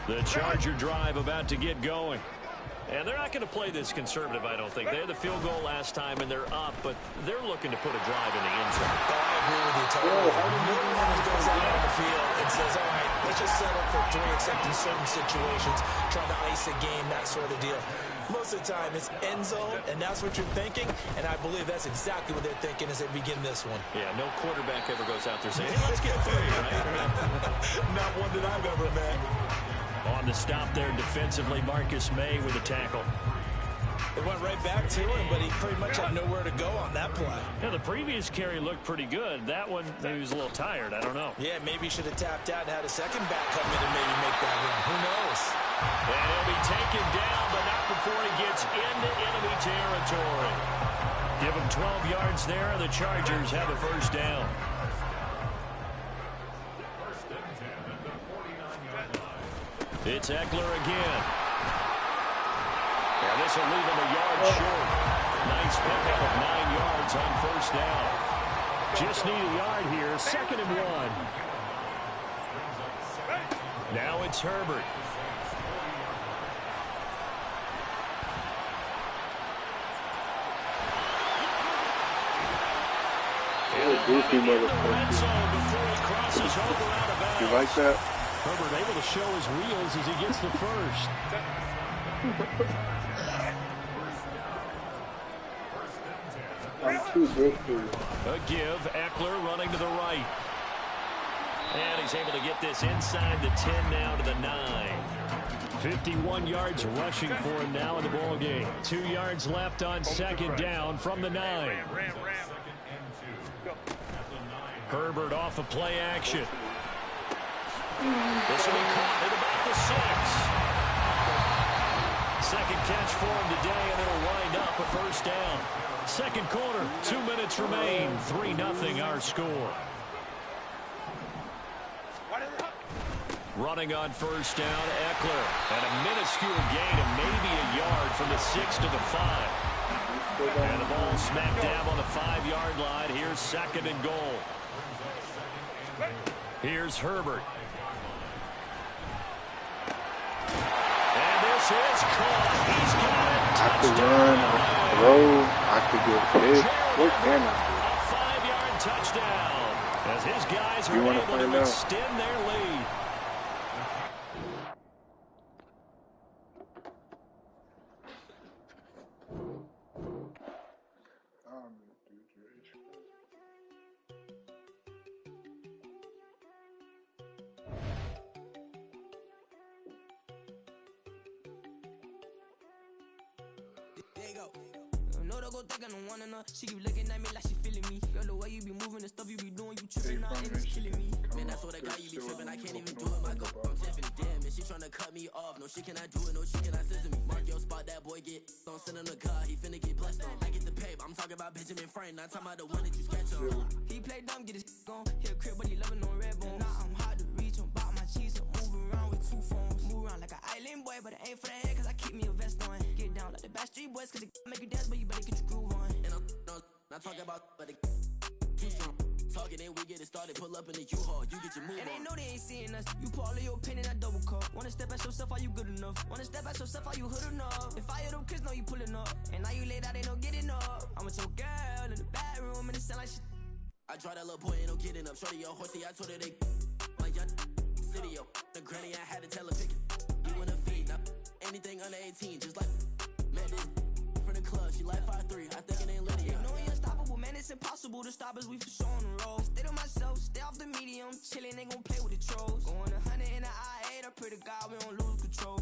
The Charger drive about to get going. And they're not going to play this conservative, I don't think. They had the field goal last time, and they're up, but they're looking to put a drive in the end zone. I agree with you totally. No one goes out on the field and says, all right, let's just settle for 3, except in certain situations, trying to ice a game, that sort of deal. Most of the time, it's end zone, and that's what you're thinking, and I believe that's exactly what they're thinking as they begin this one. Yeah, no quarterback ever goes out there saying, hey, let's get 3, right? Not one that I've ever met. On the stop there defensively, Marcus May with a tackle. It went right back to him, but he pretty much had nowhere to go on that play. Yeah, the previous carry looked pretty good. That one, maybe he was a little tired. I don't know. Yeah, maybe he should have tapped out and had a second back come in and maybe make that run. Who knows? And he'll be taken down, but not before he gets into enemy territory. Give him 12 yards there, and the Chargers have a first down. It's Eckler again. And this will leave him a yard short. Nice pickup of 9 yards on first down. Just need a yard here. 2nd and 1. Now it's Herbert. Goofy motherfucker. You like that? Herbert able to show his wheels as he gets the first. I'm too goofy. A give, Eckler running to the right. And he's able to get this inside the 10 now to the 9. 51 yards rushing for him now in the ball game. 2 yards left on 2nd down from the 9. Herbert off of play action. This will be caught at about the 6. Second catch for him today, and it'll wind up a first down. 2nd quarter, 2 minutes remain. 3-0 our score. Running on first down, Eckler. And a minuscule gain of maybe a yard from the 6 to the 5. And the ball smack dab on the 5-yard line. Here's 2nd and goal. Here's Herbert. And this is caught. He's got it. I could run, I could throw, I could get hit. What can I do? A 5-yard touchdown as his guys are able to extend their lead. She keep looking at me like she feeling me. Girl, the way you be moving and stuff you be doing, you tripping out and it's killing me. Man, that's what I got, you be tripping, I can't even do it. My girl, I'm Tiffany, damn, man, she tryna cut me off. No, she cannot do it, no, she cannot scissor me. Mark your spot, that boy get don't send him the car, he finna get blessed on. I get the pay, but I'm talking about Benjamin Franklin, not talking about the one that you sketch on. He play dumb, get his gone. Hit a crib, but he loving on red bone. Nah, I'm hard to reach, I'm bout my cheese, I'm moving around with two phones. Move around like an island boy, but it ain't for the head, cause I keep me a vest on. Get down like the Backstreet Boys, cause it make you dance, but you better get your groove on. And I'm not talking about, but it too strong. Talking and we get it started, pull up in the U-Haul, you get your move on. And they know they ain't seeing us. You pull all of your pen in that double cup. Wanna step at yourself, are you good enough? Wanna step at yourself, are you hood enough? If I hear them kids, know you pulling up. And now you laid out, they don't get enough. I'm with your girl in the bedroom, and it sound like shit. I draw that little boy, ain't no getting up. Shorty, yo, horsey, I told her they like young city, yo. The granny, I had to tell her pick it. You wanna feed, now anything under 18, just like Madden. From the club, she like 5'3", I think it ain't Lydia. You know we unstoppable, man, it's impossible to stop us, we for sure on the road. Stay to myself, stay off the medium, chillin', ain't gon' play with the trolls. Going 100 in the I-8, I pray to God we don't lose control.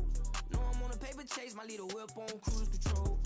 Know I'm on a paper chase, my little whip on cruise control.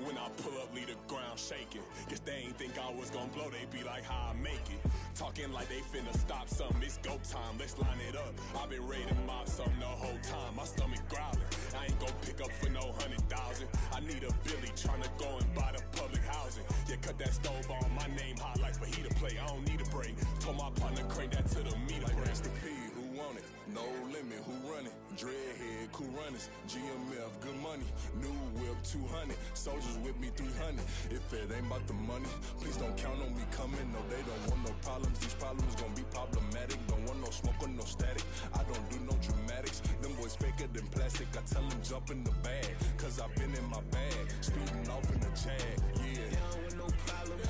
When I pull up, leave the ground shaking. Guess they ain't think I was gon' blow, they be like, how I make it. Talking like they finna stop something, it's go time, let's line it up. I've been ready to mop something the whole time, my stomach growling. I ain't gon' pick up for no 100,000. I need a Billy tryna go and buy the public housing. Yeah, cut that stove on, my name hot like fajita play, I don't need a break. me who run it. Dreadhead, cool runners, GMF, good money. New whip, 200. Soldiers with me, 300. If it ain't about the money, please don't count on me coming. No, they don't want no problems. These problems gon' be problematic. Don't want no smoke or no static. I don't do no dramatics. Them boys faker than plastic. I tell them jump in the bag, cause I've been in my bag. Speeding off in the Jag, yeah. They don't want no problems.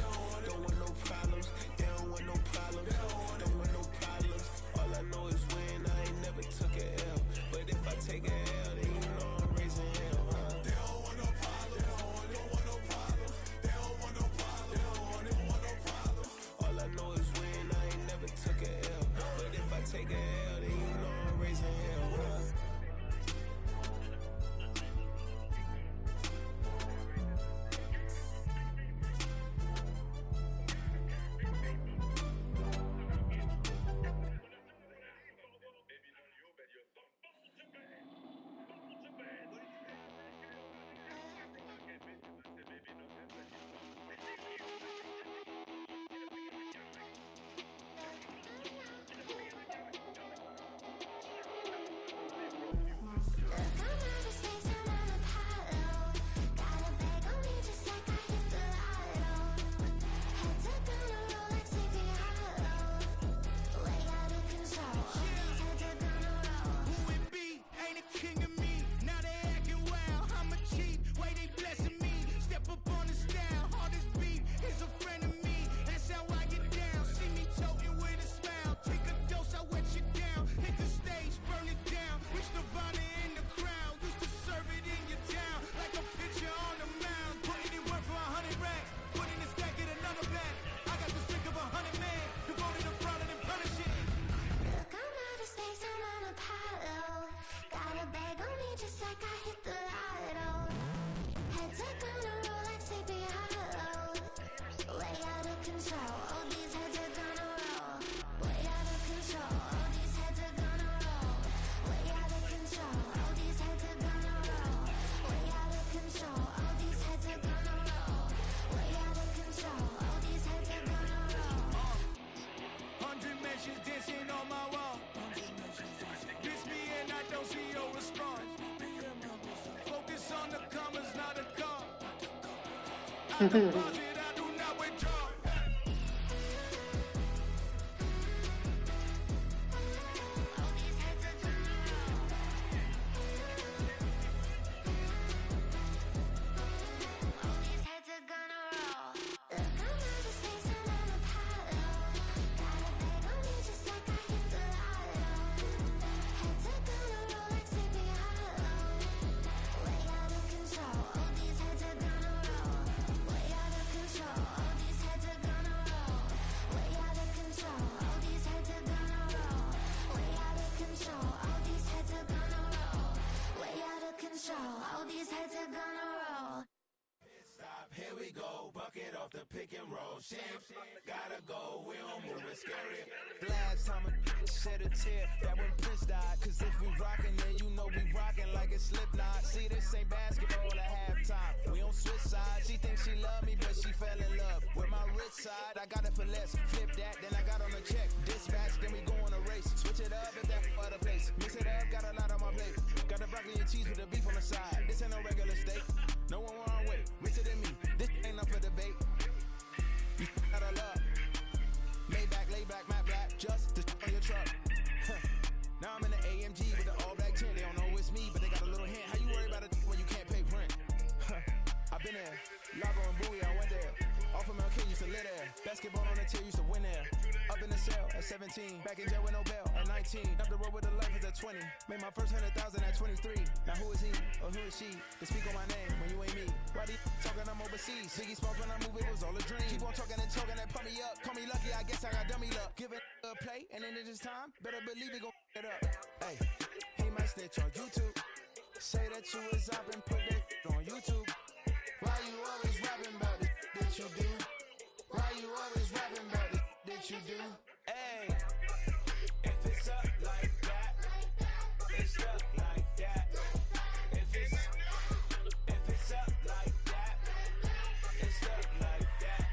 Don't want no problems. They don't want no problems. Don't want no problems. All I know is win. I ain't never took a L. But if I take a L, then you know I'm raising hell, huh? They don't want no problems. They don't want no problems. They don't want no problems. They don't want no problems. All I know is win. I ain't never took a L. But if I take a L, then you know I'm raising hell, huh? Dancing on my wall. Diss me and I don't see your response. Focus on the commas, not the call. I deposit, I do not withdraw. All these heads are gonna roll. Stop, here we go. Bucket off the pick and roll. Shit, gotta go. We don't move it scary. Last time a shed a tear, that when Prince died. Cause if we rockin', then you know we rockin' like it's Slipknot. See, this ain't basketball at halftime. We on switch sides. She thinks she love me, but she fell in love with my rich side. I got it for less. Flip that, then I got on a check. Dispatch, then we go on a race. Switch it up if that other place. Mix it up, got a lot on my plate. Got the broccoli and cheese with the beef on the side. This ain't no regular steak. No one wrong way. Richer than me. This ain't up for debate. You got a love. Maybach, lay back, matte black. Just to on your truck. Now I'm in the AMG with the all black tint. They don't know it's me, but they got a little hint. How you worry about it when you can't pay rent? I've been there. Lago and Bowie, I went there. Off of MLK, used to live there. Basketball on the tier, used to win there. Up in the cell at 17. Back in jail with no bail at 19. Up the road with the life at 20. Made my first 100,000 at 23. Now who is he or who is she to speak on my name when you ain't me? Why they talking I'm overseas? Biggie Smalls when I move, it was all a dream. Keep on talking and pump me up. Call me lucky, I guess I got dummy luck. Give it a play and then it's time. Better believe it gon' it up. Hey, he might snitch on YouTube. Say that you was up and put that on YouTube. Why you always rapping about it that you do? Why you always rapping about it that you do? Hey, if it's up like that, it's up like that. If it's up like that, it's up like that.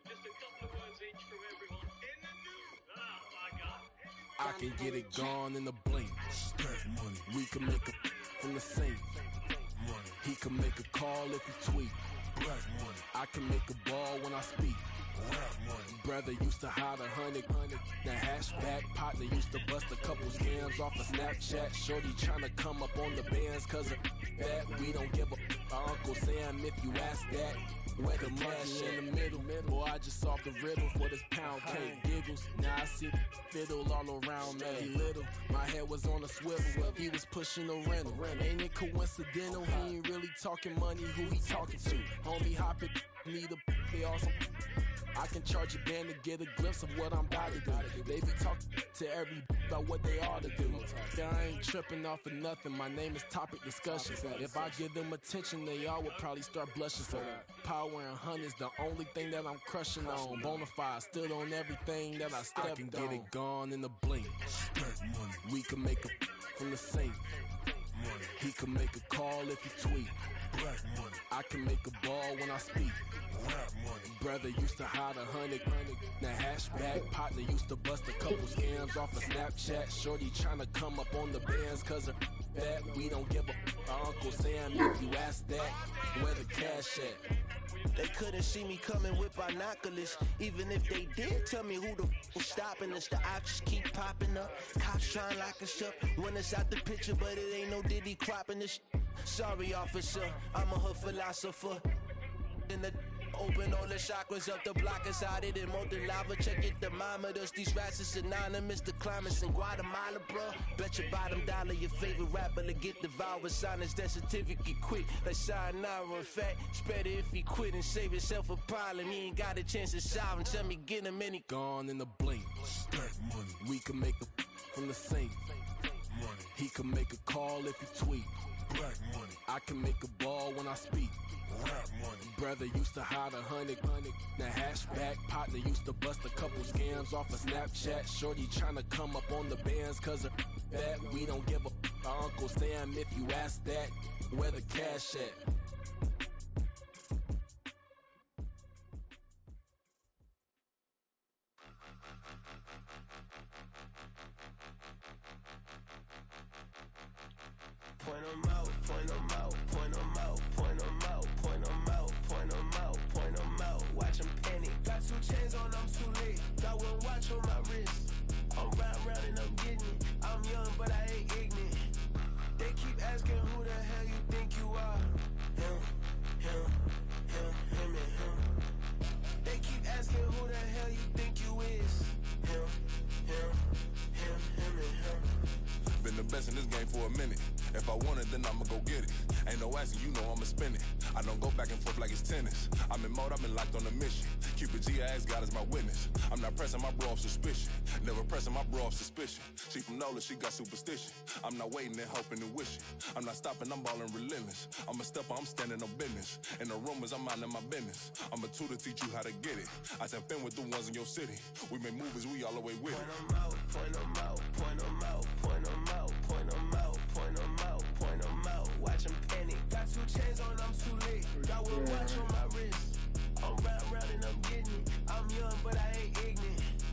Just a couple of words each from everyone. In the news. Oh, my God. I can get it gone in a blink. Money. We can make a from the sink. Money. He can make a call if he tweet. Black money. I can make a ball when I speak. Black money. Brother used to hide 100. The hashback partner used to bust a couple scams off of Snapchat. Shorty tryna come up on the bands cause of that. We don't give a Uncle Sam if you ask that. Where the cash in the middle. Boy, I just solved the riddle for this pound cake. Giggles, now I see the fiddle all around me. Little, my head was on a swivel. He was pushing a rental. Ain't it coincidental? He ain't really talking money. Who he talking to? Homie hopping, need a they also. I can charge a band to get a glimpse of what I'm about to do. They be talking to every about what they ought to do. I ain't tripping off of nothing. My name is topic discussion. If I give them attention, they all would probably start blushing. So power and hunt is the only thing that I'm crushing on. Bonafide stood on everything that I stepped on. I can get it gone in a blink. We can make a from the sink. He can make a call if he tweet. I can make a ball when I speak. Brother used to hide 100. The hashback partner used to bust a couple scams off of Snapchat. Shorty tryna come up on the bands cause of that. We don't give a Uncle Sam if you ask that. Where the cash at? They couldn't see me coming with binoculars. Even if they did, tell me who the was stopping us. The options keep popping up. Cops trying to lock us up. When it's out the picture, but it ain't no Diddy cropping this. Sorry, officer, I'm a hood philosopher. In the open all the chakras up, the block is out it and molten lava. Check it, thermometers. These rats is synonymous to climates in Guatemala, bruh. Bet your bottom dollar your favorite rapper to get devoured. Sign his death certificate quick. Like sayonara. In fact, it's better if he quit and save himself a problem. He ain't got a chance to solve him. Tell me, get him any. Gone in a blink. Money. We can make a from the sink. Money. He can make a call if he tweet. Black money. I can make a ball when I speak. Brother used to hide 100. The hashback partner used to bust a couple scams off of Snapchat. Shorty tryna come up on the bands cause of that. We don't give a Uncle Sam if you ask that. Where the cash at? Point 'em out, point 'em out, point 'em out, point 'em out, point 'em out, point 'em out, point 'em out. Watch 'em panic. Got 2 chains on, I'm too late. Got 1 watch on my wrist. I'm round and I'm getting it. I'm young, but I ain't ignorant. They keep asking who the hell you think you are. Him, and him. They keep asking who the hell you think you is. Him, and him. Been the best in this game for a minute. If I want it, then I'ma go get it. Ain't no asking, you know I'ma spin it. I don't go back and forth like it's tennis. I'm in mode, I've been locked on a mission. Cupid G, I ask God as my witness. I'm not pressing my bro off suspicion. Never pressing my bro off suspicion. She from Nola, she got superstition. I'm not waiting and hoping and wishing. I'm not stopping, I'm balling relentless. I'm a stepper, I'm standing on business. In the rumors, I'm minding my business. I'm a tutor, teach you how to get it. I said, fin with the ones in your city. We make movies, we all the way with it. Point 'em out, point 'em out, point 'em out, point 'em out, point 'em out, point 'em out, point 'em out. Watch 'em panic. Got 2 chains on, I'm too late. Got 1 watch on my wrist. I'm round and I'm getting it. I'm young, but I ain't ignorant.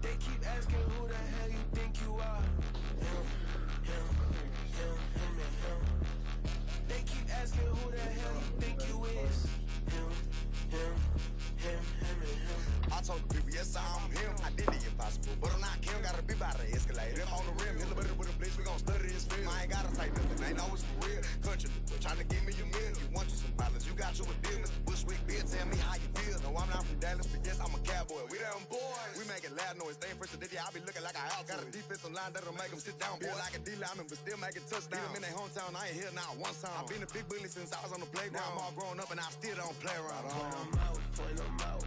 They keep asking who the hell you think you are. Him, and him. They keep asking who the hell you think you is. Him, and him. I told the people, yes, I'm him. I did the impossible, but I'm not Kim. Gotta be by the escalator. If on the rim, hit the butter with a blitz, we gon' study this film. I ain't gotta say nothing, they know it's for real. Country, trying to give me a meal. You want you some balance, you got you a deal. Mr. Bushwick, bitch, tell me how you feel. No, I'm not from Dallas, but yes, I'm a cowboy. We them boys. We making loud noise, staying fresh today. I be looking like a house. Got a defensive line that'll make them sit down. Boy, like a D-lineman, but still making touchdowns. Beat them in their hometown, I ain't here now one time. I've been a big bully since I was on the playground. Now I'm all grown up and I still don't play around. Point 'em out, point 'em out.